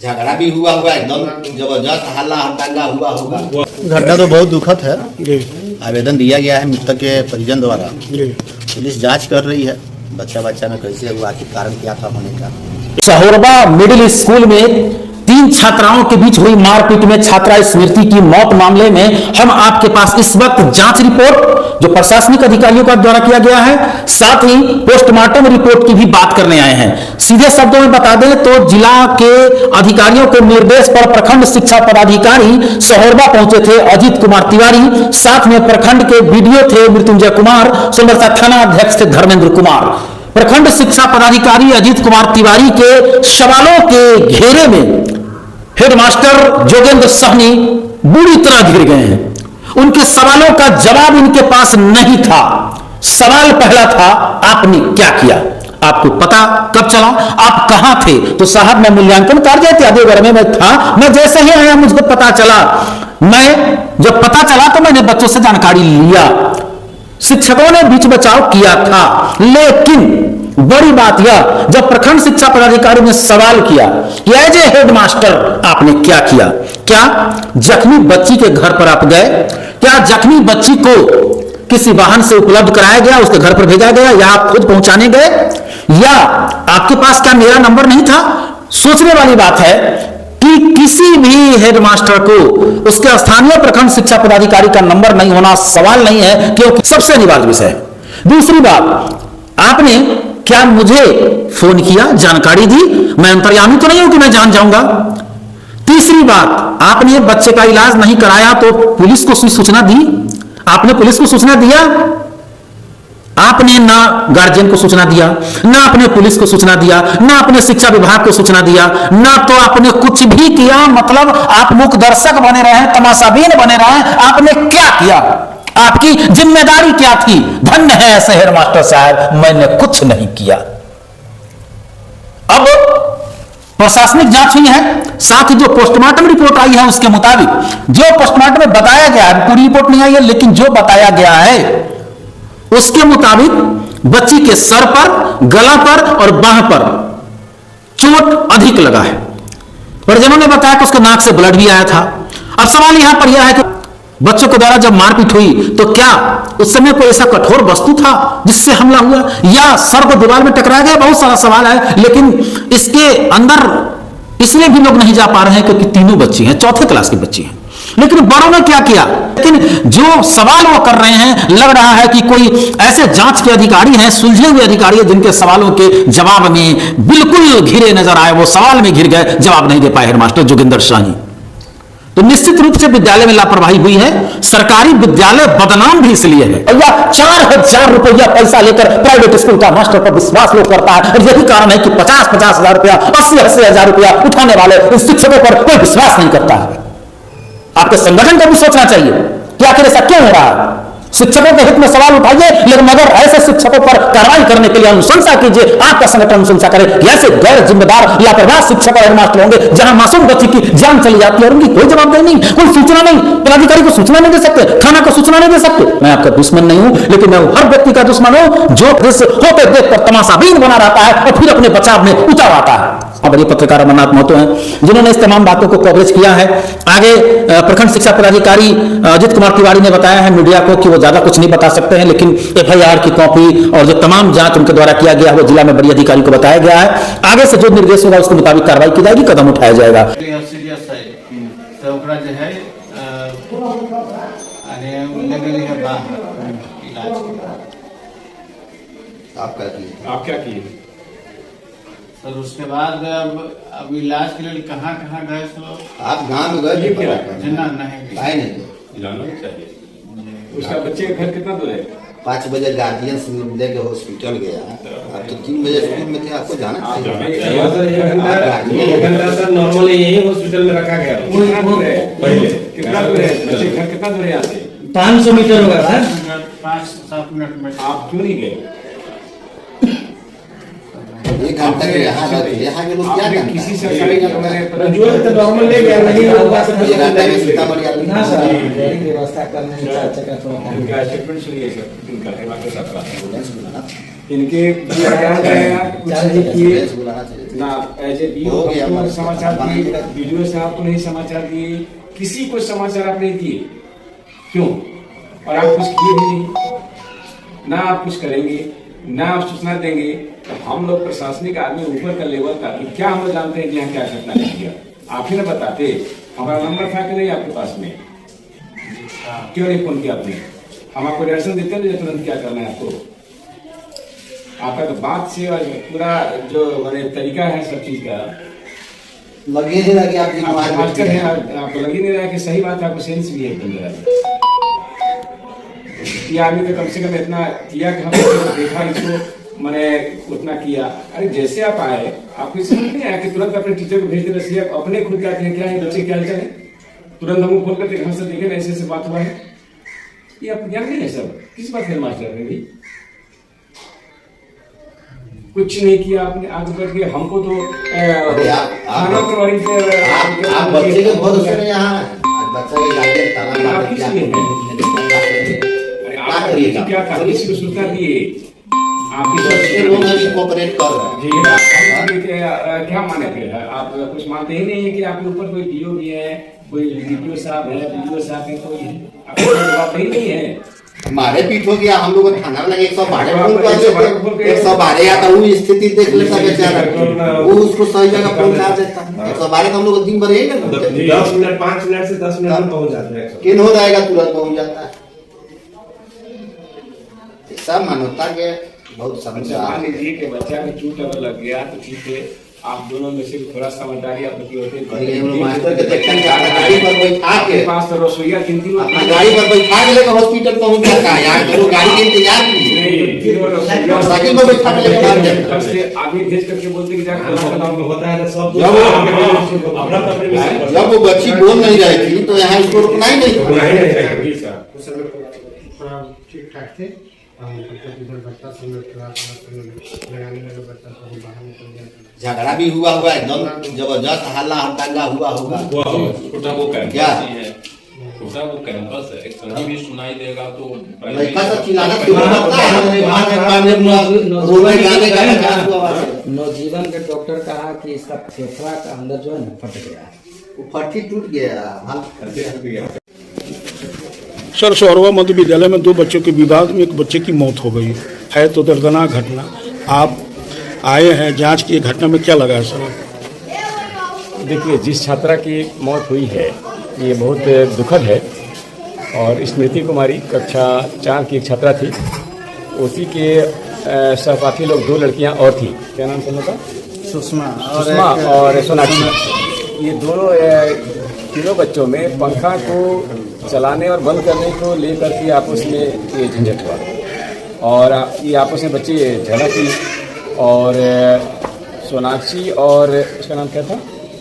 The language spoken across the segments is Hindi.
झगड़ा भी हुआ होगा, एकदम जबरदस्त हल्ला हड़कंडा हुआ होगा। घटना तो बहुत दुखद है। आवेदन दिया गया है मृतक के परिजन द्वारा। पुलिस जांच कर रही है बच्चा में कैसे हुआ, आखिर कारण क्या था होने का। सहोरबा मिडिल स्कूल में 3 छात्राओं के बीच हुई मारपीट में छात्रा स्मृति की मौत मामले में हम आपके पास इस वक्त जांच रिपोर्ट जो प्रशासनिक अधिकारियों का द्वारा किया गया है, साथ ही पोस्टमार्टम रिपोर्ट की भी बात करने आए हैं। सीधे शब्दों में बता दें तो जिला के अधिकारियों के निर्देश पर प्रखंड शिक्षा पदाधिकारी सहोरबा पहुंचे थे अजीत कुमार तिवारी, साथ में प्रखंड के बीडीओ थे मृत्युंजय कुमार, सोनबरसा थाना अध्यक्ष थे धर्मेंद्र कुमार। प्रखंड शिक्षा पदाधिकारी अजीत कुमार तिवारी के सवालों के घेरे में हेडमास्टर जोगेंद्र सहनी बुरी तरह घिर गए हैं। उनके सवालों का जवाब इनके पास नहीं था। सवाल पहला था, आपने क्या किया? आपको पता कब चला? आप कहां थे? तो साहब मैं मूल्यांकन कार्य इत्यादि घर में था, मैं जैसे ही आया मुझको पता चला। मैं जब पता चला तो मैंने बच्चों से जानकारी लिया। शिक्षकों ने बीच बचाव किया था, लेकिन बड़ी बात यह जब प्रखंड शिक्षा पदाधिकारी ने सवाल किया कि एज ए हेडमास्टर आपने क्या किया? क्या जख्मी बच्ची के घर पर आप गए? क्या जख्मी बच्ची को किसी वाहन से उपलब्ध कराया गया, उसके घर पर भेजा गया, या आप खुद पहुंचाने गए, या आपके पास क्या मेरा नंबर नहीं था? सोचने वाली बात है कि किसी भी हेडमास्टर को उसके स्थानीय प्रखंड शिक्षा पदाधिकारी का नंबर नहीं होना सवाल नहीं है, क्योंकि सबसे अनिवार्य विषय है। दूसरी बात, आपने क्या मुझे फोन किया, जानकारी दी? मैं अंतर्यामी तो नहीं हूं कि मैं जान जाऊंगा। तीसरी बात, आपने बच्चे का इलाज नहीं कराया तो पुलिस को सूचना दी? आपने पुलिस को सूचना दिया? आपने ना गार्जियन को सूचना दिया, ना अपने पुलिस को सूचना दिया, ना अपने शिक्षा विभाग को सूचना दिया, ना तो आपने कुछ भी किया। मतलब आप मूक दर्शक बने रहे, तमाशाबीन बने रहे। आपने क्या किया? आपकी जिम्मेदारी क्या थी? धन्य है ऐसे हेडमास्टर साहब, मैंने कुछ नहीं किया। अब प्रशासनिक जांच हुई है, साथ ही जो पोस्टमार्टम रिपोर्ट आई है उसके मुताबिक जो पोस्टमार्टम में बताया गया है, पूरी रिपोर्ट नहीं आई है, लेकिन जो बताया गया है उसके मुताबिक बच्ची के सर पर, गला पर और बाह पर चोट अधिक लगा है। परिजनों ने बताया कि उसके नाक से ब्लड भी आया था। अब सवाल यहां पर यह है कि बच्चों के द्वारा जब मारपीट हुई तो क्या उस समय कोई ऐसा कठोर वस्तु था जिससे हमला हुआ, या सर को दीवार में टकराया गया? बहुत सारा सवाल है, लेकिन इसके अंदर इसलिए भी लोग नहीं जा पा रहे हैं क्योंकि तीनों बच्ची हैं, 4th क्लास की बच्ची हैं। लेकिन बड़ों ने क्या किया? लेकिन जो सवाल वो कर रहे हैं, लग रहा है कि कोई ऐसे जांच के अधिकारी हैं, सुलझे हुए अधिकारी हैं, जिनके सवालों के जवाब में बिल्कुल घिरे नजर आए। वो सवाल में घिर गए, जवाब नहीं दे पाए हेडमास्टर जोगिंदर शाही। तो निश्चित रूप से विद्यालय में लापरवाही हुई है। सरकारी विद्यालय बदनाम भी इसलिए है। भैया 4000 रुपया पैसा लेकर प्राइवेट स्कूल का मास्टर पर विश्वास लोग करता है, और यही कारण है कि 50-50 हजार रुपया, 80-80 हजार रुपया उठाने वाले शिक्षकों पर कोई विश्वास नहीं करता है। आपके संगठन को भी सोचना चाहिए कि आखिर ऐसा क्यों हो रहा है। शिक्षकों के हित में सवाल उठाइए, लेकिन मगर ऐसे शिक्षकों पर कार्रवाई करने के लिए अनुशंसा कीजिए। आपका संगठन अनुशंसा करे कि ऐसे गैर जिम्मेदार लापरवाह शिक्षक और हेडमास्टर होंगे जहां मासूम बच्ची की जान चली जाती है और उनकी कोई जवाबदेही नहीं, कोई सूचना नहीं, पदाधिकारी को सूचना नहीं दे सकते, थाना को सूचना नहीं दे सकते। मैं आपका दुश्मन नहीं हूं, लेकिन मैं हर व्यक्ति का दुश्मन हूं जो होते देखकर तमाशाबीन बना रहता है और फिर अपने बचाव में उतर आता है। अब ये पत्रकार अमरनाथ महतो हैं जिन्होंने इस तमाम बातों को कवरेज किया है। आगे प्रखंड शिक्षा पदाधिकारी अजीत कुमार तिवारी ने बताया है मीडिया को कि वो ज्यादा कुछ नहीं बता सकते हैं, लेकिन FIR की कॉपी और जो तमाम जांच उनके द्वारा किया गया है वो जिला में बड़ी अधिकारी को बताया गया है। आगे से जो निर्देश होगा उसके मुताबिक कार्रवाई की जाएगी, कदम उठाया जाएगा। आप क्या किए सर? उसके बाद अब इलाज के लिए कहाँ गए? आप गांव में गए? नहीं जाना चाहिए। उसका बच्चे का घर कितना दूर है? 5 बजे गार्जियन से लेके हॉस्पिटल गया, अब तो 3 बजे स्कूल में थे। आपको जाना चाहिए। नॉर्मली यही हॉस्पिटल में रखा गया। कितना दूर है बच्चे घर? कितना दूर है यहाँ से? 500 मीटर होगा सर। 5-7 मिनट में। आप क्यों नहीं गए? 1 घंटा के यहाँ के लोग क्या जानते हैं? किसी सरकारी जो नॉर्मल ले गया नहीं होगा सर। ना सर व्यवस्था करने में उनका स्टेटमेंट सुनिए सर, उनका इनके बयान रहेगा कुछ नहीं किए पुलिस बुलाना चाहिए ना, एज ए हो गया, बीओ मतलब समाचार दिए, बाकी- वीडियो साहब को नहीं समाचार दिए, किसी को समाचार आप नहीं दिए, क्यों? और आप कुछ किए भी नहीं, ना आप कुछ करेंगे, ना आप सूचना देंगे। तो हम लोग प्रशासनिक आदमी ऊपर का लेवल का कि क्या हम लोग जानते हैं कि यहाँ क्या घटना नहीं किया, आप ही ना बताते। हमारा नंबर था कि नहीं आपके पास में, क्यों नहीं फोन किया आपने? हम आपको डायरेक्शन देते हैं तुरंत क्या करना है आपको। आपका तो बात से और पूरा जो मैंने तरीका है सब चीज का, लगे नहीं लगे आप आजकल है, आपको लग ही नहीं रहा कि सही बात है, आपको सेंस भी है एकदम जरा। ये आदमी तो कम से कम इतना किया कि हमने देखा इसको, मैंने उतना किया। अरे जैसे आप आए, आपको इसमें नहीं आया कि तुरंत अपने टीचर को भेज देना चाहिए, अपने खुद कहते हैं क्या है बच्चे क्या चले, तुरंत हमको फोन करते घर से देखे ना ऐसे बात हुआ है। ये आप ज्ञान नहीं है सब, किस बात है मास्टर ने भी कुछ नहीं किया आपने, आगे बढ़ के हमको तो थाना प्रभारी से आप बच्चे के बहुत उसमें यहाँ आज बच्चा के गार्जियन ताला मार आप के किस क्या लिए हैं? करेंगे? आपका ड्यूटी क्या था, किसी को सूचना दिए, आपकी बच्चे लोग अभी कोऑपरेट कर रहे जी आप क्या माने थे? आप कुछ मानते ही नहीं है कि आपके ऊपर कोई डीओ भी है, कोई डीपीओ साहब है, बीडीओ साहब है, कोई आपको बात ही नहीं है। हैं। हमारे पीठ हो गया, हम लोग थाना लगे 112 फोन कर देते, 112 आता वो स्थिति देख लेता बेचारा, वो उसको सही जगह पहुंचा देता। 112 तो हम लोग दिन भर यही ना घूमते, 10 मिनट 5 मिनट से 10 मिनट में पहुंच जाते हैं। किन हो जाएगा तुरंत पहुंच जाता है। सब मानवता के बहुत समस्या मान लीजिए कि बच्चा में चोट अगर लग गया तो ठीक है, आप दोनों में से थोड़ा समझदारी आप लोग होते हैं। मास्टर के देखते हैं गाड़ी पर बैठा के आपके पास तो रसोईया गिनती में अपना गाड़ी पर बैठा के लेकर हॉस्पिटल पहुंच जाता है। यार तो गाड़ी के इंतजार कीजिए, साइकिल पर बैठा के लेकर भाग जाता है। से आगे भेज करके बोलते कि जाकर होता है ना सब जब वो बच्ची बोल नहीं रही थी तो यहाँ इसको रुकना ही नहीं था। ठीक ठाक थे, बच्चा सब लगाने लगे, बच्चा सब बाहर निकल गया। झगड़ा भी हुआ होगा, एकदम जबरदस्त हल्ला हड़कंडा हुआ होगा छोटा वो क्या? छोटा वो कैंपस है, एक कहीं भी सुनाई देगा तो लड़का सब चिल्लाना शुरू करता है, मामले में रोने गाने का चांस हुआ है। नवजीवन के डॉक्टर कहा कि इसका फेफड़ा का अंदर जो है ना फट गया है, वो फट्टी टूट गया। सर, सौरवा मध्य विद्यालय में 2 बच्चों के विवाद में एक बच्चे की मौत हो गई है, तो दर्दनाक घटना। आप आए हैं जांच की, घटना में क्या लगा है सर? देखिए, जिस छात्रा की मौत हुई है ये बहुत दुखद है, और स्मृति कुमारी कक्षा 4 की एक छात्रा थी, उसी के सहपाठी लोग 2 लड़कियां और थी, क्या नाम था उनका? सुषमा और सोनाक्षी। ये दोनों तीनों बच्चों में पंखा को चलाने और बंद करने को लेकर के आपस में ये झंझट हुआ, और ये आपस में बच्चे झगड़ा की, और सोनाक्षी और उसका नाम क्या था?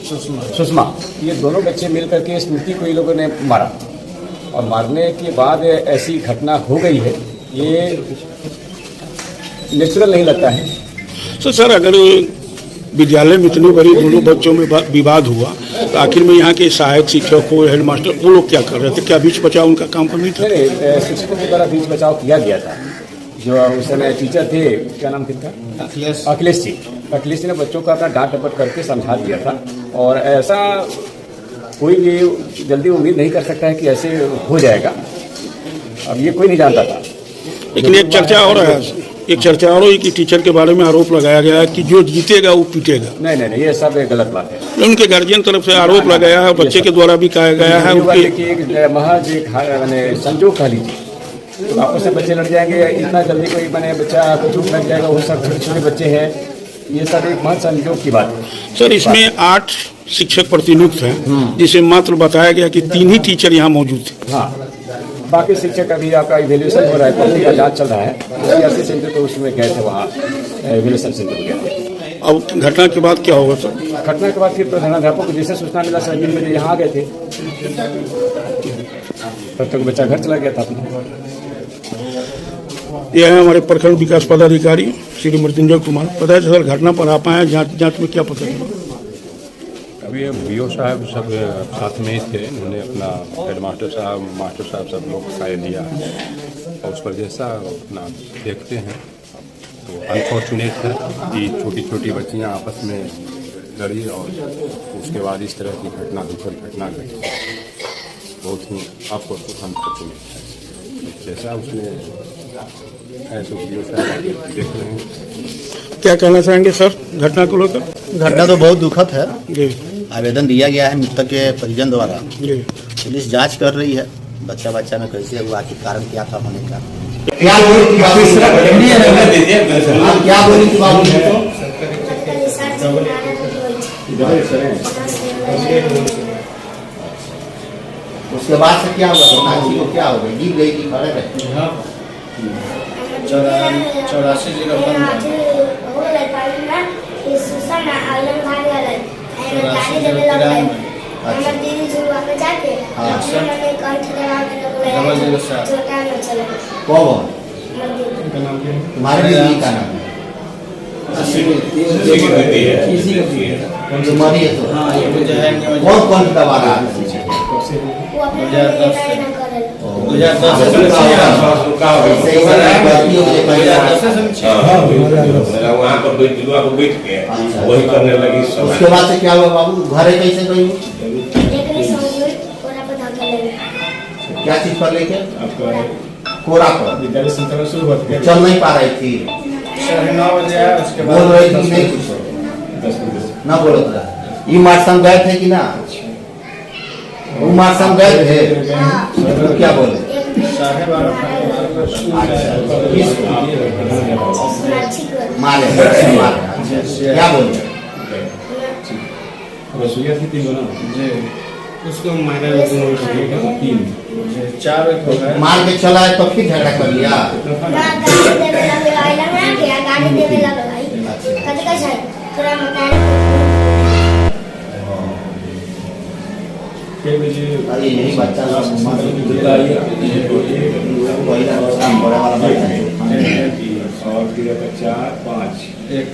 सुषमा। ये दोनों बच्चे मिल करके स्मृति को ये लोगों ने मारा, और मारने के बाद ऐसी घटना हो गई है, ये नेचुरल नहीं लगता है। तो सर, अगर विद्यालय में इतनी बड़ी दोनों बच्चों में विवाद हुआ तो आखिर में यहाँ के सहायक शिक्षक हो, हेडमास्टर, वो लोग क्या कर रहे थे? क्या बीच बचाव उनका काम पर नहीं था? नहीं, शिक्षकों के द्वारा बीच बचाव किया गया था। जो उस समय टीचर थे, क्या नाम था? अखिलेश जी। अखिलेश जी ने बच्चों को अपना डांट डपट करके समझा दिया था, और ऐसा कोई भी जल्दी उम्मीद नहीं कर सकता है कि ऐसे हो जाएगा। अब ये कोई नहीं जानता था। लेकिन एक चर्चा और है, कि टीचर के बारे में आरोप लगाया गया है कि जो जीतेगा वो पीटेगा। नहीं, ये सब एक गलत बात है। उनके गार्जियन तरफ से आरोप लगाया है, बच्चे के द्वारा भी कहा गया है। महज एक संजोग कह लीजिए, तो आपस में बच्चे लड़ जाएंगे, इतना जल्दी कोई मैंने बच्चा को चूक लग जाएगा, वो सब छोटे छोटे बच्चे हैं, ये सब एक महज संजोग की बात है। सर, इसमें 8 शिक्षक प्रतिनियुक्त हैं, जिसे मात्र बताया गया कि 3 ही टीचर यहाँ मौजूद थे। हाँ, बाकी शिक्षक अभी आपका इवेल्यूशन हो रहा है, पढ़ने का जांच चल रहा है। ऐसे सेंटर तो उसमें गए थे, वहाँ इवेल्यूशन सेंटर गए थे। अब घटना के बाद क्या होगा सर? घटना के बाद फिर प्रधानाध्यापक को जैसे सूचना मिला, 3 बजे यहाँ आ गए थे, तब तक बच्चा घर चला गया था अपना। यह है हमारे प्रखंड विकास पदाधिकारी श्री मृत्युंजय कुमार। पता है सर, घटना पर आप आए, जांच में क्या पता चला? अभी बीओ साहब सब साथ में ही थे, उन्होंने अपना हेडमास्टर साहब, मास्टर साहब सब लोग साय दिया, और उस पर जैसा अपना देखते हैं तो अनफॉर्चुनेट है कि छोटी छोटी बच्चियां आपस में लड़ी और उसके बाद इस तरह की घटना, दुखद घटना घटी। बहुत ही अनफॉर्चुनेट है। जैसा उसने है तो वीडियो देख रहे हैं। क्या कहना चाहेंगे सर घटना को लेकर? घटना तो बहुत दुखद है। जी आवेदन दिया गया है मृतक के परिजन द्वारा। जी पुलिस जांच कर रही है बच्चा में कैसे हुआ, आखिर कारण क्या था होने का। क्या बोली थी बाबू? आप क्या बोली थी बाबू? उसके बाद से क्या हुआ? सोनाक्षी को क्या हो गया? गिर गई कि खड़े रहे? 84 कौन? तुम्हारे दीदी का नाम है? तुम्हारी है तो? कौन कौन दबा रहा है? 2010 वही करने लगी। उसके बाद से क्या हुआ बाबू? घरे कैसे गई? क्या चीज पर लेके? कोरा पर विद्यालय संचालन शुरू होती है। चल नहीं पा रही थी, 9 बजे आया, उसके बोल रही थी नहीं कुछ, 10 बजे ना बोलो था। ये मार्शल गए थे कि ना? वो मार्शल गए थे तो क्या बोले? 12:30 मारे क्या बोले? रसोईया थी 3 बना जी उसको मारा 3 4 हो गए। मार के चला है तो फिर झगड़ा कर लिया। अरे यही बच्चा और 4 5 1